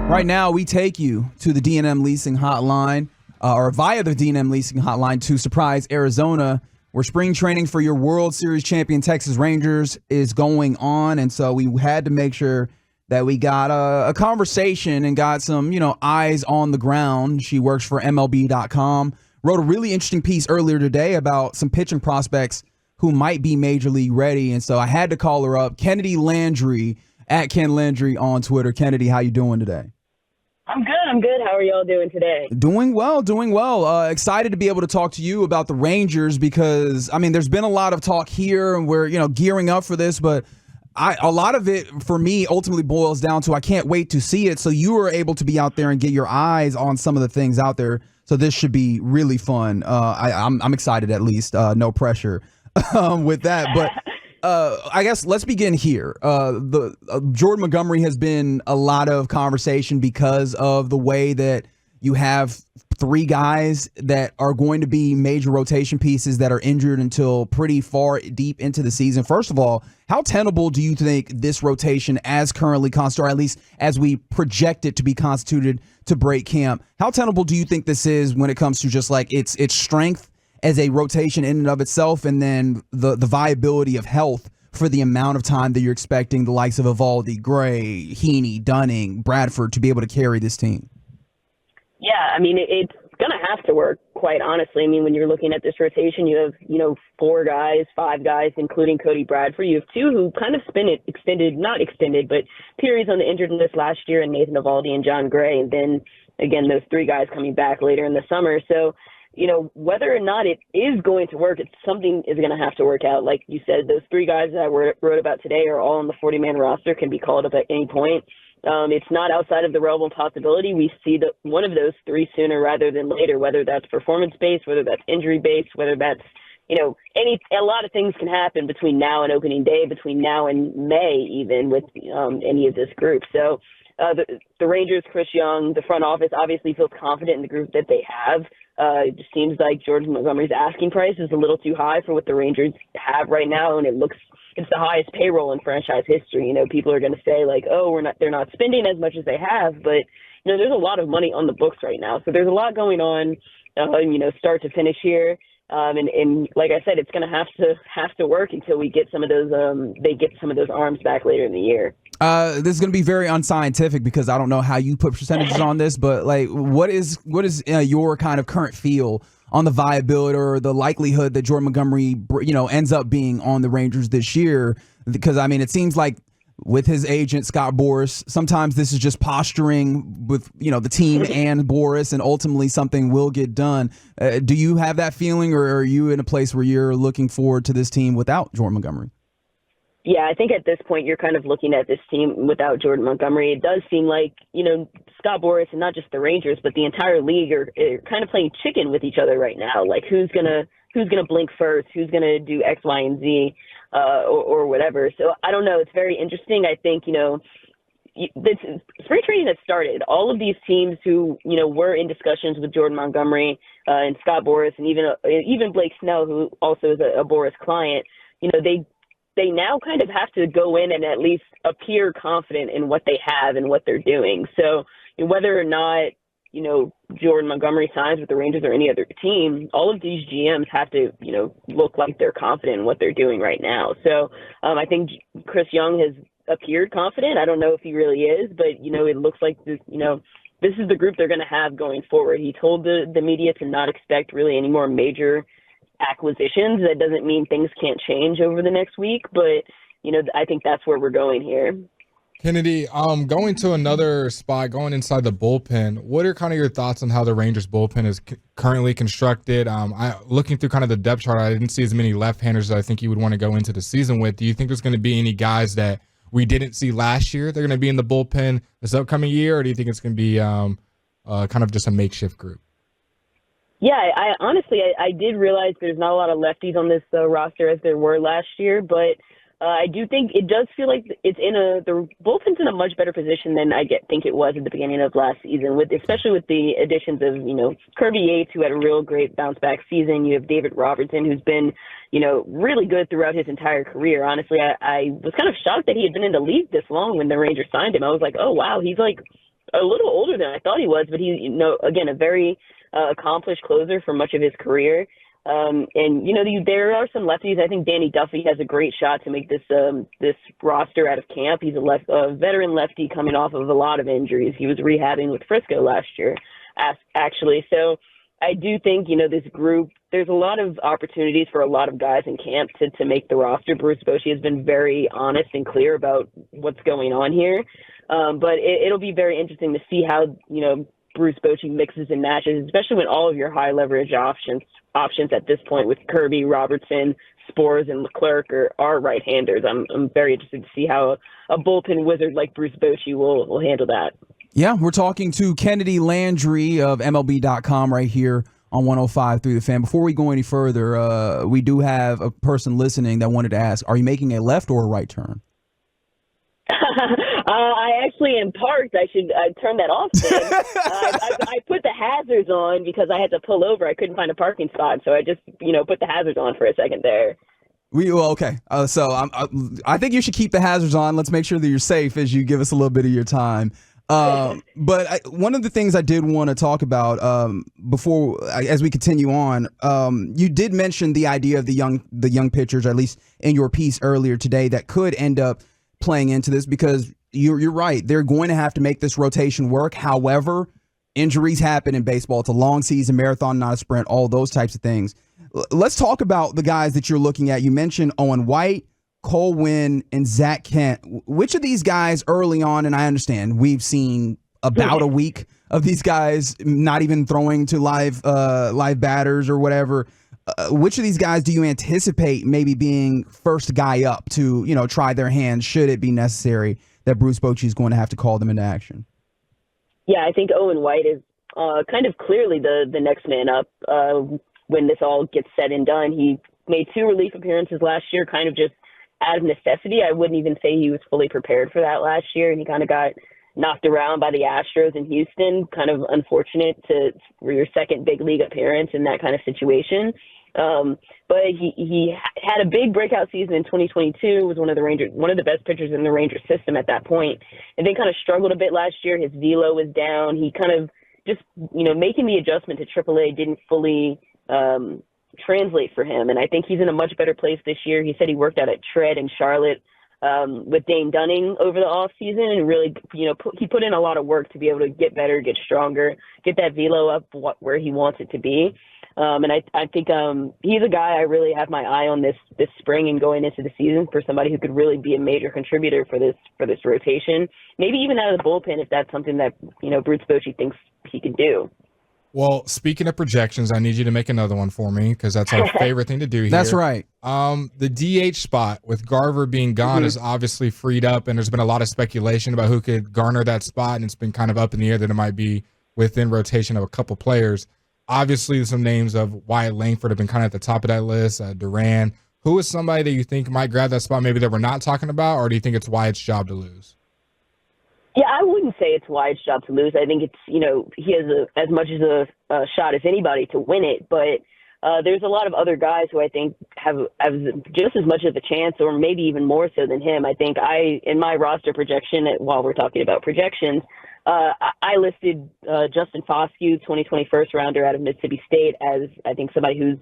Right now, we take you to the D&M Leasing Hotline, or via the D&M Leasing Hotline to Surprise, Arizona, where spring training for your World Series champion Texas Rangers is going on. And so we had to make sure that we got a conversation and got some, eyes on the ground. She works for MLB.com, wrote a really interesting piece earlier today about some pitching prospects who might be major league ready. And so I had to call her up. Kennedi Landry, at Ken Landry on Twitter. Kennedi, how you doing today? I'm good. How are y'all doing today? Doing well. Excited to be able to talk to you about the Rangers because, there's been a lot of talk here and we're, gearing up for this, but a lot of it for me ultimately boils down to I can't wait to see it. So you were able to be out there and get your eyes on some of the things out there. So this should be really fun. I'm excited, at least. No pressure with that. But I guess let's begin here. Jordan Montgomery has been a lot of conversation because of the way that you have three guys that are going to be major rotation pieces that are injured until pretty far deep into the season. First of all, how tenable do you think this rotation as currently constituted, or at least as we project it to be constituted to break camp, how tenable do you think this is when it comes to just like its strength as a rotation in and of itself, and then the viability of health for the amount of time that you're expecting the likes of Eovaldi, Gray, Heaney, Dunning, Bradford to be able to carry this team? Yeah, it's going to have to work, quite honestly. When you're looking at this rotation, you have, five guys, including Cody Bradford. You have two who kind of not extended, but periods on the injured list last year, and Nathan Eovaldi and John Gray. And then, again, those three guys coming back later in the summer. So, whether or not it is going to work, something is going to have to work out. Like you said, those three guys that I wrote about today are all on the 40-man roster, can be called up at any point. It's not outside of the realm of possibility. We see one of those three sooner rather than later, whether that's performance-based, whether that's injury-based, whether that's, a lot of things can happen between now and opening day, between now and May even with any of this group. So the Rangers, Chris Young, the front office obviously feels confident in the group that they have. It just seems like Jordan Montgomery's asking price is a little too high for what the Rangers have right now, and it's the highest payroll in franchise history. People are going to say like, oh, they're not spending as much as they have, but there's a lot of money on the books right now, so there's a lot going on, start to finish here. And like I said, it's going to have to work until we get some of those they get some of those arms back later in the year. This is going to be very unscientific because I don't know how you put percentages on this, but like, what is your kind of current feel on the viability or the likelihood that Jordan Montgomery, ends up being on the Rangers this year? Because it seems like with his agent Scott Boras, sometimes this is just posturing with the team and Boras, and ultimately something will get done. Do you have that feeling, or are you in a place where you're looking forward to this team without Jordan Montgomery? Yeah, I think at this point you're kind of looking at this team without Jordan Montgomery. It does seem like, Scott Boras and not just the Rangers, but the entire league are kind of playing chicken with each other right now. Like who's gonna blink first? Who's gonna do X, Y, and Z, or whatever? So I don't know. It's very interesting. I think spring training has started. All of these teams who were in discussions with Jordan Montgomery and Scott Boras, and even Blake Snell, who also is a Boras client, they now kind of have to go in and at least appear confident in what they have and what they're doing. So whether or not, Jordan Montgomery signs with the Rangers or any other team, all of these GMs have to, look like they're confident in what they're doing right now. So I think Chris Young has appeared confident. I don't know if he really is, but, it looks like this, this is the group they're going to have going forward. He told the media to not expect really any more major acquisitions. That doesn't mean things can't change over the next week, but I think that's where we're going here. Kennedi, going to another spot, going inside the bullpen, what are kind of your thoughts on how the Rangers bullpen is currently constructed? Looking through kind of the depth chart, I didn't see as many left-handers that I think you would want to go into the season with. Do you think there's going to be any guys that we didn't see last year they're going to be in the bullpen this upcoming year, or do you think it's going to be kind of just a makeshift group? Yeah, I honestly did realize there's not a lot of lefties on this roster as there were last year, but I do think it does feel like the bullpen's in a much better position than I think it was at the beginning of last season, especially with the additions of, Kirby Yates, who had a real great bounce back season. You have David Robertson, who's been, really good throughout his entire career. Honestly, I was kind of shocked that he had been in the league this long when the Rangers signed him. I was like, oh, wow, he's like a little older than I thought he was, but he's, again, a very accomplished closer for much of his career. And there are some lefties. I think Danny Duffy has a great shot to make this roster out of camp. He's a veteran lefty coming off of a lot of injuries. He was rehabbing with Frisco last year, actually. So I do think, this group, there's a lot of opportunities for a lot of guys in camp to make the roster. Bruce Bochy has been very honest and clear about what's going on here. But it'll be very interesting to see how, Bruce Bochy mixes and matches, especially when all of your high leverage options at this point with Kirby, Robertson, Spores, and Leclerc are right-handers. I'm very interested to see how a bullpen wizard like Bruce Bochy will handle that. Yeah, we're talking to Kennedi Landry of MLB.com right here on 105 through the Fan. Before we go any further, we do have a person listening that wanted to ask, are you making a left or a right turn? I actually am parked. I should turn that off. I put the hazards on because I had to pull over. I couldn't find a parking spot, so I just put the hazards on for a second there. Okay. So I think you should keep the hazards on. Let's make sure that you're safe as you give us a little bit of your time. But one of the things I did want to talk about as we continue on, you did mention the idea of the young pitchers, at least in your piece earlier today, that could end up playing into this, because you're right. They're going to have to make this rotation work. However, injuries happen in baseball. It's a long season, marathon, not a sprint, all those types of things. Let's talk about the guys that you're looking at. You mentioned Owen White, Cole Winn, and Zach Kent. Which of these guys early on, and I understand we've seen about a week of these guys not even throwing to live batters or whatever. Which of these guys do you anticipate maybe being first guy up to, try their hand should it be necessary that Bruce Bochy is going to have to call them into action? Yeah, I think Owen White is kind of clearly the next man up when this all gets said and done. He made 2 relief appearances last year, kind of just out of necessity. I wouldn't even say he was fully prepared for that last year, and he kind of got knocked around by the Astros in Houston. Kind of unfortunate for your second big league appearance in that kind of situation. But he had a big breakout season in 2022, was one of the best pitchers in the Rangers system at that point, and then kind of struggled a bit last year. His velo was down. He kind of just, making the adjustment to AAA didn't fully translate for him. And I think he's in a much better place this year. He said he worked out at Tread in Charlotte with Dane Dunning over the off season, and really, he put in a lot of work to be able to get better, get stronger, get that velo up where he wants it to be. And I think he's a guy I really have my eye on this spring and going into the season for somebody who could really be a major contributor for this rotation. Maybe even out of the bullpen if that's something that Bruce Bochy thinks he can do. Well, speaking of projections, I need you to make another one for me because that's our favorite thing to do here. That's right. The DH spot with Garver being gone is obviously freed up, and there's been a lot of speculation about who could garner that spot, and it's been kind of up in the air that it might be within rotation of a couple players. Obviously, some names of Wyatt Langford have been kind of at the top of that list. Duran. Who is somebody that you think might grab that spot maybe that we're not talking about, or do you think it's Wyatt's job to lose? Yeah, I wouldn't say it's Wyatt's job to lose. I think it's, he has as much as a shot as anybody to win it. But there's a lot of other guys who I think have just as much of a chance, or maybe even more so than him. I think in my roster projection, while we're talking about projections, I listed Justin Foscue, 2020 first rounder out of Mississippi State, as I think somebody who's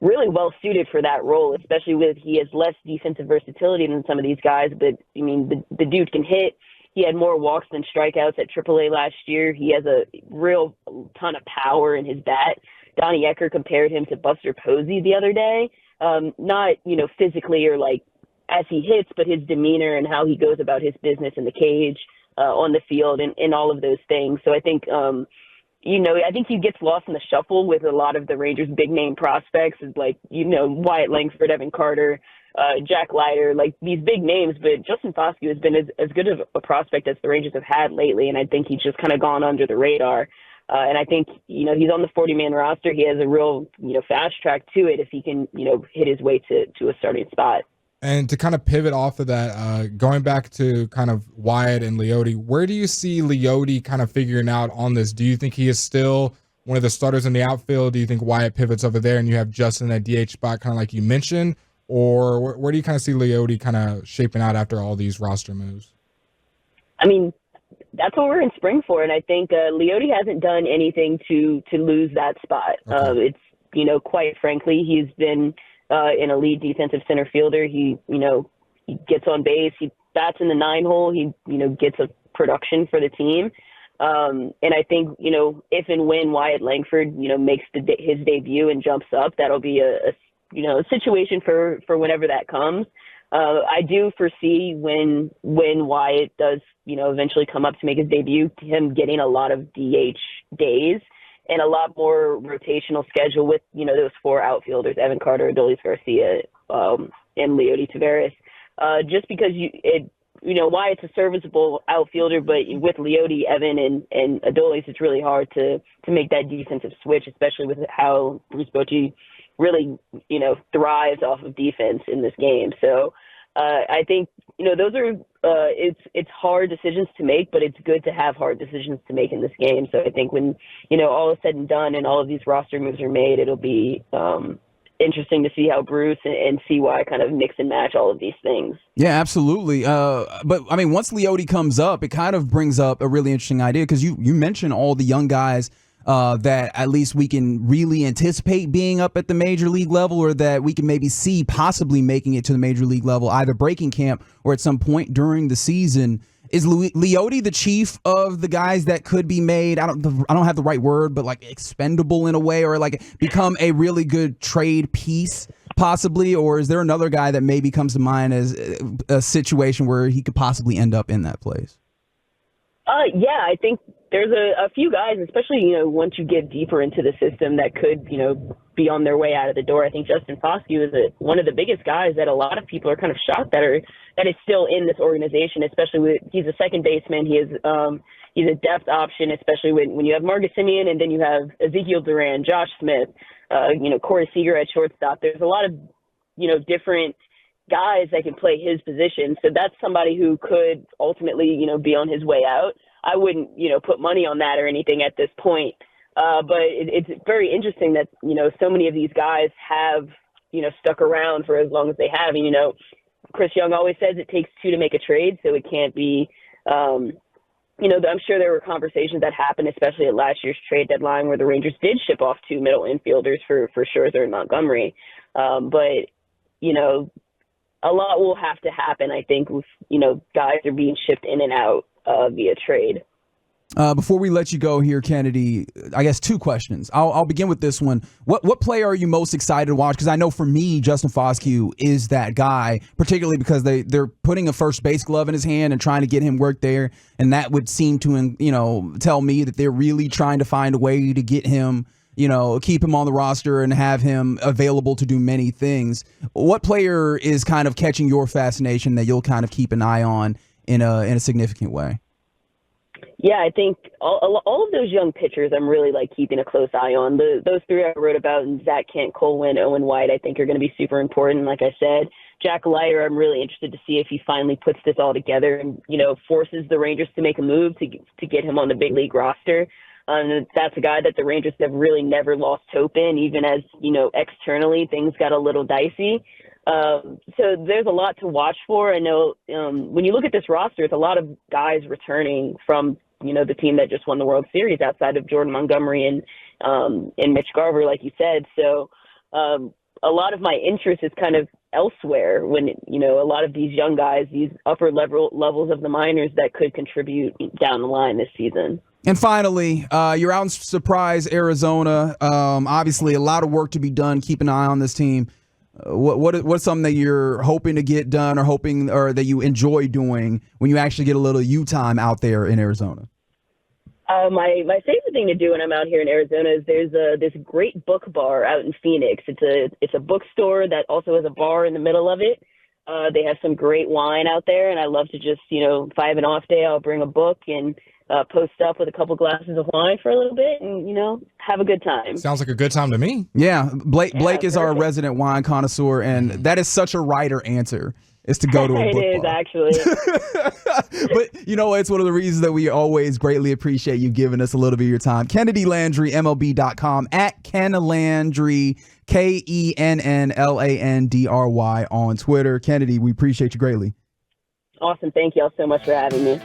really well suited for that role, especially he has less defensive versatility than some of these guys. But I mean, the dude can hit. He had more walks than strikeouts at AAA last year. He has a real ton of power in his bat. Donnie Ecker compared him to Buster Posey the other day. Not, physically or like as he hits, but his demeanor and how he goes about his business in the cage, on the field, and all of those things. So I think, I think he gets lost in the shuffle with a lot of the Rangers' big name prospects, like, Wyatt Langford, Evan Carter, Jack Leiter, like these big names. But Justin Foscue has been as good of a prospect as the Rangers have had lately, and I think he's just kind of gone under the radar. And I think, he's on the 40-man roster. He has a real, fast track to it if he can, hit his way to a starting spot. And to kind of pivot off of that, going back to kind of Wyatt and Leote, where do you see Leote kind of figuring out on this? Do you think he is still one of the starters in the outfield? Do you think Wyatt pivots over there and you have Justin at DH spot, kind of like you mentioned? Or where do you kind of see Leote kind of shaping out after all these roster moves? I mean, that's what we're in spring for. And I think Leote hasn't done anything to lose that spot. Okay. It's, quite frankly, he's been an elite defensive center fielder. He gets on base. He bats in the 9-hole. He, gets a production for the team. And I think, if and when Wyatt Langford, makes his debut and jumps up, that'll be a situation for whenever that comes. I do foresee when Wyatt does, eventually come up to make his debut, him getting a lot of DH days and a lot more rotational schedule with, those 4 outfielders, Evan Carter, Adolis Garcia, and Leote Taveras. Just because Wyatt's a serviceable outfielder, but with Leote, Evan, and Adolis, it's really hard to make that defensive switch, especially with how Bruce Bochy really, thrives off of defense in this game. So I think, those are it's hard decisions to make, but it's good to have hard decisions to make in this game. So I think when, all is said and done and all of these roster moves are made, it'll be interesting to see how Bruce and CY kind of mix and match all of these things. Yeah, absolutely. But I mean, once Leote comes up, it kind of brings up a really interesting idea, because you mentioned all the young guys that at least we can really anticipate being up at the major league level, or that we can maybe see possibly making it to the major league level, either breaking camp or at some point during the season. Is Leote the chief of the guys that could be made, I don't have the right word, but like expendable in a way, or like become a really good trade piece possibly? Or is there another guy that maybe comes to mind as a situation where he could possibly end up in that place? Yeah, I think there's a few guys, especially, once you get deeper into the system, that could, be on their way out of the door. I think Justin Foscue is one of the biggest guys that a lot of people are kind of shocked that is still in this organization, especially he's a second baseman. He's a depth option, especially when you have Marcus Semien, and then you have Ezekiel Duran, Josh Smith, Corey Seager at shortstop. There's a lot of, different guys that can play his position. So that's somebody who could ultimately, be on his way out. I wouldn't, put money on that or anything at this point. But it's very interesting that, so many of these guys have, stuck around for as long as they have. And, Chris Young always says it takes 2 to make a trade. So it can't be, I'm sure there were conversations that happened, especially at last year's trade deadline, where the Rangers did ship off 2 middle infielders for Scherzer and Montgomery. But, a lot will have to happen, I think, with, guys are being shipped in and out via trade. Before we let you go here, Kennedy, I guess 2 questions. I'll begin with this one. What player are you most excited to watch? Because I know for me, Justin Foscue is that guy, particularly because they're putting a first base glove in his hand and trying to get him work there. And that would seem to, tell me that they're really trying to find a way to get him, keep him on the roster and have him available to do many things. What player is kind of catching your fascination that you'll kind of keep an eye on in a significant way? Yeah, I think all of those young pitchers I'm really keeping a close eye on. Those 3 I wrote about, Zach Kent, Colwyn, Owen White, I think are going to be super important. Like I said, Jack Leiter, I'm really interested to see if he finally puts this all together and, forces the Rangers to make a move to get him on the big league roster. That's a guy that the Rangers have really never lost hope in, even as, externally things got a little dicey. So there's a lot to watch for. I know when you look at this roster, it's a lot of guys returning from, the team that just won the World Series outside of Jordan Montgomery and Mitch Garver, like you said. So a lot of my interest is kind of elsewhere when, a lot of these young guys, these upper levels of the minors that could contribute down the line this season. And finally, you're out in Surprise, Arizona. Obviously, a lot of work to be done. Keep an eye on this team. What's something that you're hoping to get done, or that you enjoy doing when you actually get a little U time out there in Arizona? My favorite thing to do when I'm out here in Arizona is there's this great book bar out in Phoenix. It's a bookstore that also has a bar in the middle of it. They have some great wine out there, and I love to just, if I have an off day, I'll bring a book and post up with a couple glasses of wine for a little bit and, have a good time. Sounds like a good time to me. Yeah. Blake is perfect. our resident wine connoisseur, and that is such a writer answer, is to go to a book It is, bar. actually. But, it's one of the reasons that we always greatly appreciate you giving us a little bit of your time. Kennedi Landry, MLB.com, at Landry, KENNLANDRY on Twitter. Kennedi, we appreciate you greatly. Awesome. Thank you all so much for having me.